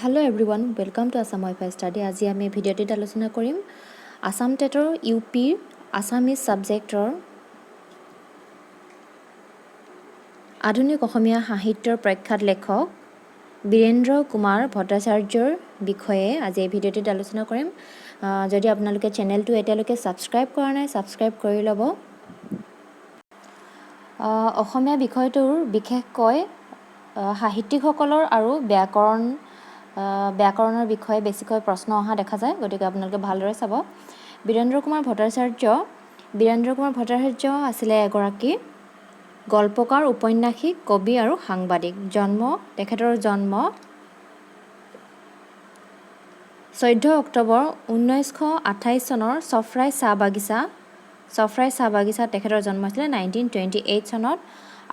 Hello everyone, welcome to Assam Wi-Fi Study. আজি আমি ভিডিঅ'টিত আলোচনা কৰিম আসাম টেটৰ ইউপি আসামিজ সাবজেক্টৰ আধুনিক অসমীয়া সাহিত্যৰ প্ৰখ্যাত লেখক বীৰেন্দ্ৰ কুমাৰ ভট্টাচাৰ্যৰ বিষয়ে আজি এই ভিডিঅ'টিত আলোচনা কৰিম। যদি আপোনালোকে চেনেলটো এতিয়ালৈকে সাবস্ক্ৰাইব কৰা নাই সাবস্ক্ৰাইব কৰি ল'ব। অসমীয়া বিষয়টোৰ বিশেষকৈ সাহিত্যিকসকলৰ আৰু ব্যাকৰণৰ বিষয়ে বেছিকৈ প্ৰশ্ন অহা দেখা যায়, গতিকে আপোনালোকে ভালদৰে চাব। বীৰেন্দ্ৰ কুমাৰ ভট্টাচাৰ্য আছিলে এগৰাকী গল্পকাৰ, উপন্যাসিক, কবি আৰু সাংবাদিক। তেখেতৰ জন্ম 14 অক্টোবৰ 1928 চনৰ চফৰাই চাহ বাগিচা তেখেতৰ জন্ম হৈছিলে 1928 চনত।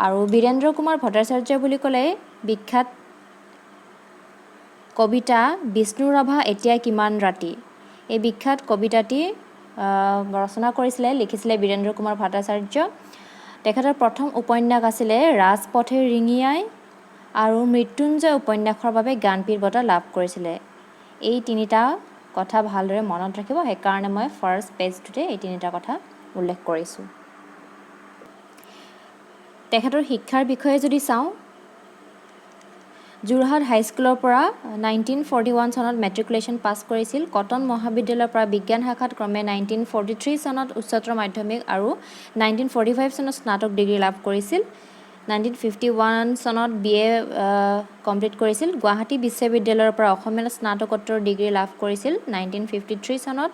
আৰু বীৰেন্দ্ৰ কুমাৰ ভট্টাচাৰ্য বুলি ক'লে বিখ্যাত কবিতা বিষ্ণু ৰাভা এতিয়া কিমান ৰাতি, এই বিখ্যাত কবিতাটি ৰচনা লিখিছিলে বীৰেন্দ্ৰ কুমাৰ ভট্টাচাৰ্য। তেখেতৰ প্ৰথম উপন্যাস আছিলে ৰাজপথে ৰিঙিয়াই আৰু মৃত্যুঞ্জয় উপন্যাসৰ বাবে জ্ঞানপীঠ বঁটা লাভ কৰিছিলে। এই তিনিটা কথা ভালদৰে মনত ৰাখিব, সেইকাৰণে মই ফাৰ্ষ্ট পেজটোতে এই তিনিটা কথা উল্লেখ কৰিছোঁ। তেখেতৰ শিক্ষাৰ বিষয়ে যদি চাওঁ, যোৰহাট হাইস্কুলৰ পৰা 1941 চনত মেট্ৰিকুলেশ্যন পাছ কৰিছিল। কটন মহাবিদ্যালয়ৰ পৰা বিজ্ঞান শাখাত ক্ৰমে 1943 চনত উচ্চতৰ মাধ্যমিক আৰু 1945 চনত স্নাতক ডিগ্ৰী লাভ কৰিছিল। 1951 চনত BA কমপ্লিট কৰিছিল। গুৱাহাটী বিশ্ববিদ্যালয়ৰ পৰা অসমীয়াত স্নাতকোত্তৰ ডিগ্ৰী লাভ কৰিছিল 1953 চনত।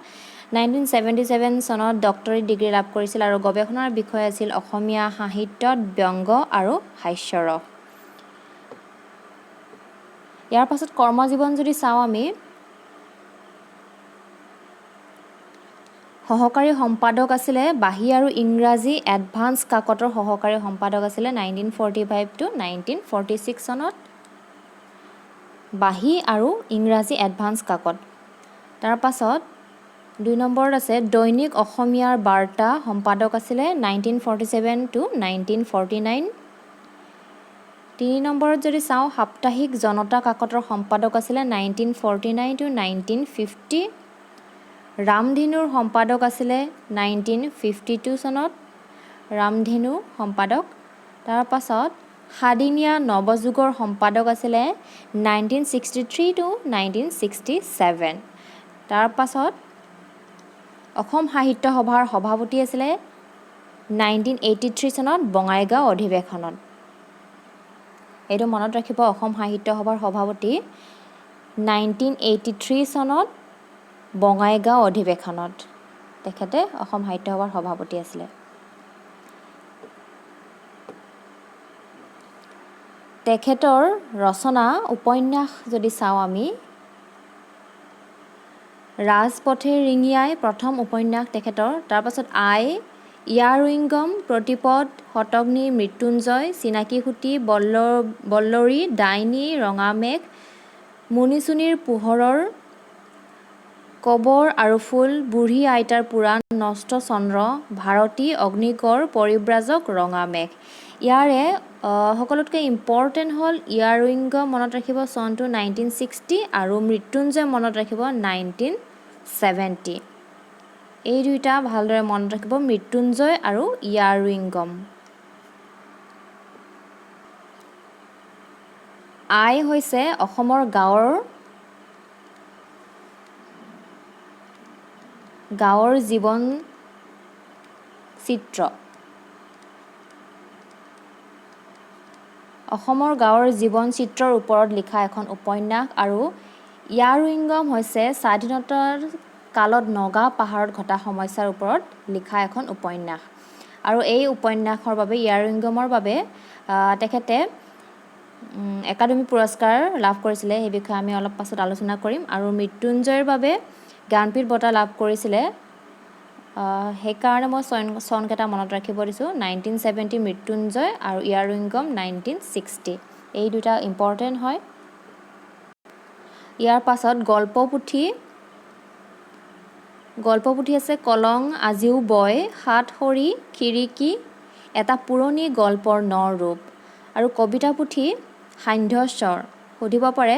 1977 চনত ডক্টৰেট ডিগ্ৰী লাভ কৰিছিল আৰু গৱেষণাৰ বিষয় আছিল অসমীয়া সাহিত্যত ব্যংগ আৰু হাস্যৰস। ইয়াৰ পাছত কৰ্মজীৱন যদি চাওঁ আমি, সহকাৰী সম্পাদক আছিলে বাহী আৰু ইংৰাজী এডভান্স কাকতৰ সহকাৰী সম্পাদক আছিলে 1945 to 1946 চনত, বাহী আৰু ইংৰাজী এডভান্স কাকত। তাৰ পাছত 2 নম্বৰত আছে দৈনিক অসমীয়াৰ বাৰ্তা সম্পাদক আছিলে 1947 to 1949। 3 নম্বৰত যদি চাওঁ সাপ্তাহিক জনতা কাকতৰ সম্পাদক আছিলে 1949 to 1950। ৰামধেনুৰ সম্পাদক আছিলে 1952 চনত, ৰামধেনু সম্পাদক। তাৰ পাছত সাদিনীয়া নৱযুগৰ সম্পাদক আছিলে 1963 to 1967। তাৰ পাছত অসম সাহিত্য সভাৰ সভাপতি আছিলে 1983 চনত বঙাইগাঁও অধিৱেশনত। এইটো মনত ৰাখিব, অসম সাহিত্য সভাৰ সভাপতি 1983 চনত বঙাইগাঁও অধিৱেশনত তেখেতে অসম সাহিত্য সভাৰ সভাপতি আছিলে। তেখেতৰ ৰচনা উপন্যাস যদি চাওঁ আমি, ৰাজপথে ৰিঙিয়াই প্ৰথম উপন্যাস তেখেতৰ। তাৰপাছত ইয়াৰ উইংগম, প্ৰতিপদ, শতগ্নী, মৃত্যুঞ্জয়, চিনাকি সুঁতি, বল্লৰী, ডাইনী, ৰঙামেঘ, মুনিচুনিৰ পোহৰৰ, কবৰ আৰু ফুল, বুঢ়ী আইতাৰ পুৰাণ, নষ্ট চন্দ্ৰ, ভাৰতী, অগ্নিগড়, পৰিব্ৰাজক, ৰঙামেঘ। ইয়াৰে সকলোতকৈ ইম্পৰ্টেণ্ট হ'ল ইয়াৰ উইংগম মনত ৰাখিব চনটো 1960 আৰু মৃত্যুঞ্জয় মনত ৰাখিব 1970। এই দুইটা ভালদৰে মনত ৰাখিব, মৃত্যুঞ্জয় আৰু ইয়াৰ উইংগম। হৈছে অসমৰ গাঁৱৰ জীৱন চিত্ৰ। অসমৰ গাঁৱৰ জীৱন চিত্ৰৰ ওপৰত লিখা এখন উপন্যাস। আৰু ইয়াৰ উইংগম হৈছে স্বাধীনতাৰ কালত নগা পাহাৰত ঘটা সমস্যাৰ ওপৰত লিখা এখন উপন্যাস। আৰু এই উপন্যাসৰ বাবে ইয়াৰ উইংগমৰ বাবে তেখেতে একাডেমি পুৰস্কাৰ লাভ কৰিছিলে, সেই বিষয়ে আমি অলপ পাছত আলোচনা কৰিম। আৰু মৃত্যুঞ্জয়ৰ বাবে জ্ঞানপীঠ বঁটা লাভ কৰিছিলে, সেইকাৰণে মই চনকেইটা মনত ৰাখিব দিছোঁ, 1970 মৃত্যুঞ্জয় আৰু ইয়াৰ উইংগম 1960। এই দুটা ইম্পৰ্টেণ্ট হয়। ইয়াৰ পাছত গল্পপুথি আছে কলং আজিও বয়, সাত সৰী, খিৰিকী, এটা পুৰণি গল্পৰ ন ৰূপ। আৰু কবিতা পুথি সান্ধ্যস্বৰ। সুধিব পাৰে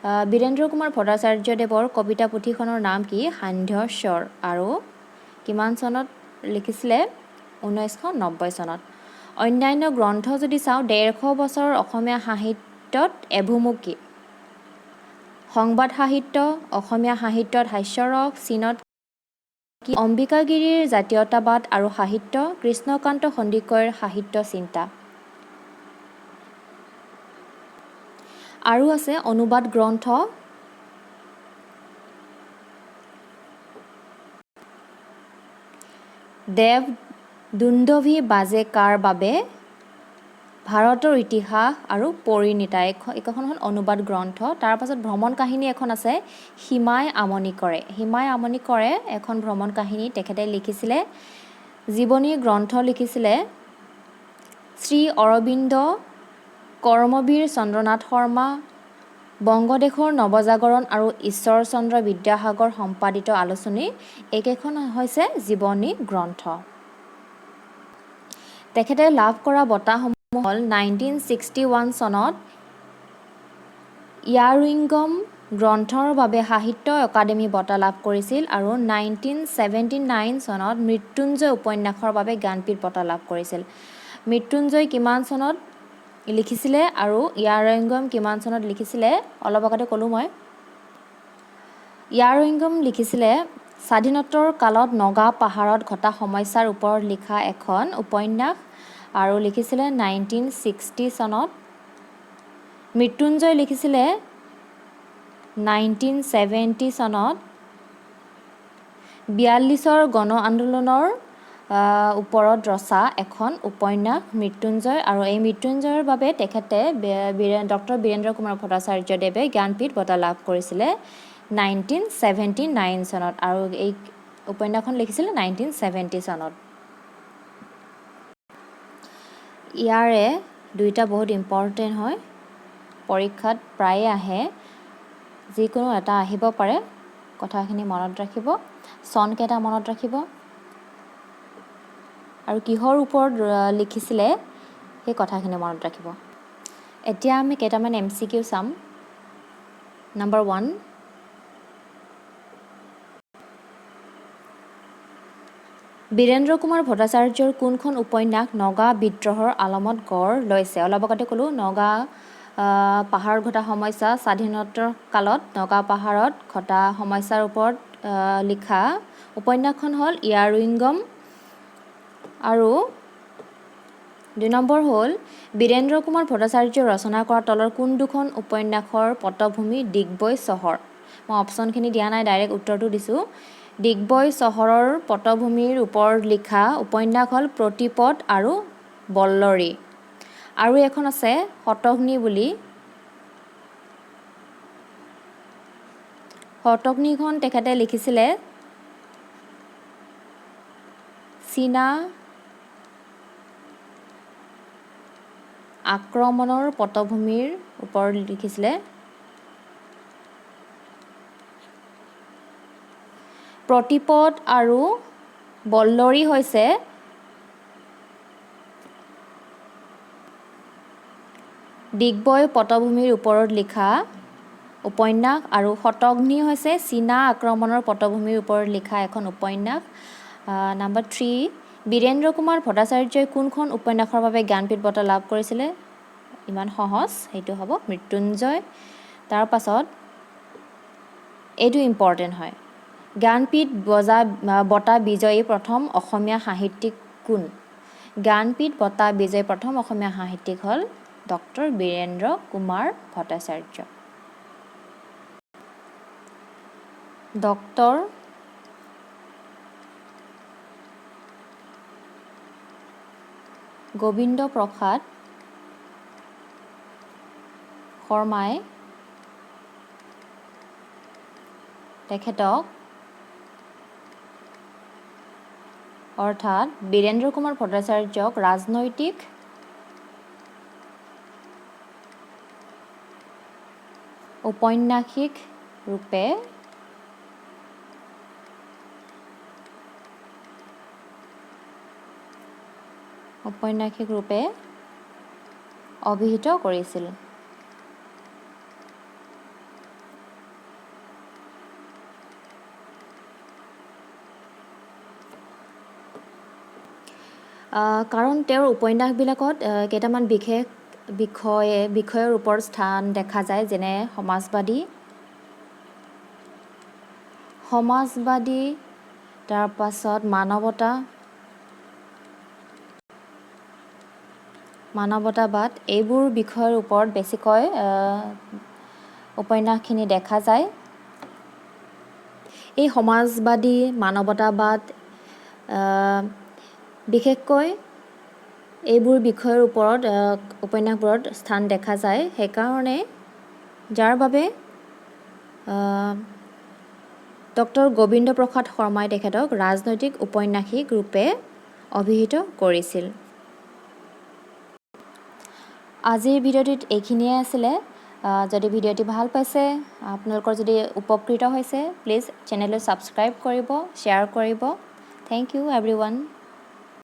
বীৰেন্দ্ৰ কুমাৰ ভট্টাচাৰ্যদেৱৰ কবিতা পুথিখনৰ নাম কি সান্ধ্য স্বৰ আৰু কিমান চনত লিখিছিলে 1990 চনত অন্যান্য গ্ৰন্থ যদি চাওঁ 150 বছৰৰ অসমীয়া সাহিত্যত এভুমুকি সংবাদ সাহিত্য অসমীয়া সাহিত্যত হাস্যৰস চীনত অম্বিকাগিৰিৰ জাতীয়তাবাদ আৰু সাহিত্য কৃষ্ণকান্ত সন্দিকৈৰ সাহিত্য চিন্তা আৰু আছে অনুবাদ গ্ৰন্থ দেৱ দুন্দভি বাজে কাৰ বাবে ভাৰতৰ ইতিহাস আৰু পৰিণীতা এইখন হ'ল অনুবাদ গ্ৰন্থ তাৰ পাছত ভ্ৰমণ কাহিনী এখন আছে হিমাই আমনি কৰে এখন ভ্ৰমণ কাহিনী তেখেতে লিখিছিলে জীৱনী গ্ৰন্থ লিখিছিলে শ্ৰী অৰবিন্দ কৰ্মবীৰ চন্দ্ৰনাথ শৰ্মা বংগদেশৰ নৱজাগৰণ আৰু ঈশ্বৰচন্দ্ৰ বিদ্যাসাগৰ সম্পাদিত আলোচনী এইকেইখন হৈছে জীৱনী গ্ৰন্থ তেখেতে লাভ কৰা বঁটাসমূহ হ'ল 1961 চনত ইয়াৰুইংগম গ্ৰন্থৰ বাবে সাহিত্য একাডেমী বঁটা লাভ কৰিছিল আৰু 1979 চনত মৃত্যুঞ্জয় উপন্যাসৰ বাবে জ্ঞানপীঠ বঁটা লাভ কৰিছিল মৃত্যুঞ্জয় কিমান চনত লিখিছিলে আৰু ইয়াৰুইংগম কিমান চনত লিখিছিলে অলপ আগতে ক'লোঁ মই ইয়াৰুইংগম লিখিছিলে স্বাধীনোত্তৰ কালত নগা পাহাৰত ঘটা সমস্যাৰ ওপৰত লিখা এখন উপন্যাস আৰু লিখিছিলে 1960 চনত মৃত্যুঞ্জয় লিখিছিলে 1970 চনত 42ৰ গণ আন্দোলনৰ ওপৰত ৰচা এখন উপন্যাস মৃত্যুঞ্জয় আৰু এই মৃত্যুঞ্জয়ৰ বাবে তেখেতে ডক্টৰ বীৰেন্দ্ৰ কুমাৰ ভট্টাচাৰ্যদেৱে জ্ঞানপীঠ বঁটা লাভ কৰিছিলে 1979 চনত আৰু এই উপন্যাসখন লিখিছিলে 1970 চনত ইয়াৰে দুইটা বহুত ইম্পৰ্টেণ্ট হয় পৰীক্ষাত প্ৰায়ে আহে যিকোনো এটা আহিব পাৰে কথাখিনি মনত ৰাখিব চনকেইটা মনত ৰাখিব আৰু কিহৰ ওপৰত লিখিছিলে সেই কথাখিনি মনত ৰাখিব এতিয়া আমি কেইটামান MCQ চাম নম্বৰ 1 বীৰেন্দ্ৰ কুমাৰ ভট্টাচাৰ্যৰ কোনখন উপন্যাস নগা বিদ্ৰোহৰ আলমত গঢ় লৈছে অলপ আগতে ক'লোঁ নগা পাহাৰত ঘটা সমস্যা স্বাধীনোত্তৰ কালত নগা পাহাৰত ঘটা সমস্যাৰ ওপৰত লিখা উপন্যাসখন হ'ল ইয়াৰুইংগম আৰু 2 নম্বৰ হ'ল বীৰেন্দ্ৰ কুমাৰ ভট্টাচাৰ্যই ৰচনা কৰা তলৰ কোন দুখন উপন্যাসৰ পটভূমি ডিগবৈ চহৰ মই অপশ্যনখিনি দিয়া নাই ডাইৰেক্ট উত্তৰটো দিছোঁ ডিগবৈ চহৰৰ পটভূমিৰ ওপৰত লিখা উপন্যাস হ'ল প্ৰতিপদ আৰু বল্লৰী আৰু এখন আছে শতগ্নি বুলি শতগ্নিখন তেখেতে লিখিছিলে চীনা আক্ৰমণৰ পটভূমিৰ ওপৰত লিখিছিলে প্ৰতিপদ আৰু বল্লৰী হৈছে ডিগবৈ পটভূমিৰ ওপৰত লিখা উপন্যাস আৰু শতগ্নি হৈছে চীনা আক্ৰমণৰ পটভূমিৰ ওপৰত লিখা এখন উপন্যাস নম্বৰ 3 বীৰেন্দ্ৰ কুমাৰ ভট্টাচাৰ্যই কোনখন উপন্যাসৰ বাবে জ্ঞানপীঠ বঁটা লাভ কৰিছিলে ইমান সহজ সেইটো হ'ব মৃত্যুঞ্জয় তাৰ পাছত এইটো ইম্পৰ্টেণ্ট হয় জ্ঞানপীঠ বঁটা বিজয়ী প্ৰথম অসমীয়া সাহিত্যিক কোন জ্ঞানপীঠ বঁটা বিজয়ী প্ৰথম অসমীয়া সাহিত্যিক হ'ল ডক্টৰ বীৰেন্দ্ৰ কুমাৰ ভট্টাচাৰ্য ডক্টৰ গোবিন্দ প্ৰসাদ শৰ্মাই তেখেতক অৰ্থাৎ বীৰেন্দ্ৰ কুমাৰ ভট্টাচাৰ্যক ৰাজনৈতিক ঔপন্যাসিক ৰূপে অভিহিত কৰিছিল কাৰণ তেওঁৰ উপন্যাসবিলাকত কেইটামান বিশেষ বিষয়ৰ ওপৰত স্থান দেখা যায়, যেনে সমাজবাদী, তাৰপাছত মানৱতাবাদ, এইবোৰ বিষয়ৰ ওপৰত বেছিকৈ উপন্যাসখিনি দেখা যায়। এই সমাজবাদী, মানৱতাবাদ, বিশেষকৈ এইবোৰ বিষয়ৰ ওপৰত উপন্যাসবোৰত স্থান দেখা যায়। সেইকাৰণে যাৰ বাবে ডক্টৰ গোবিন্দ প্ৰসাদ শৰ্মাই তেখেতক ৰাজনৈতিক ঔপন্যাসিক ৰূপে অভিহিত কৰিছিল। আজিৰ ভিডিঅ'টিত এইখিনিয়ে আছিলে। যদি ভিডিঅ'টি ভাল পাইছে, আপোনালোকৰ যদি উপকৃত হৈছে, প্লিজ চেনেলটো ছাবস্ক্ৰাইব কৰিব, শ্বেয়াৰ কৰিব। Thank you everyone.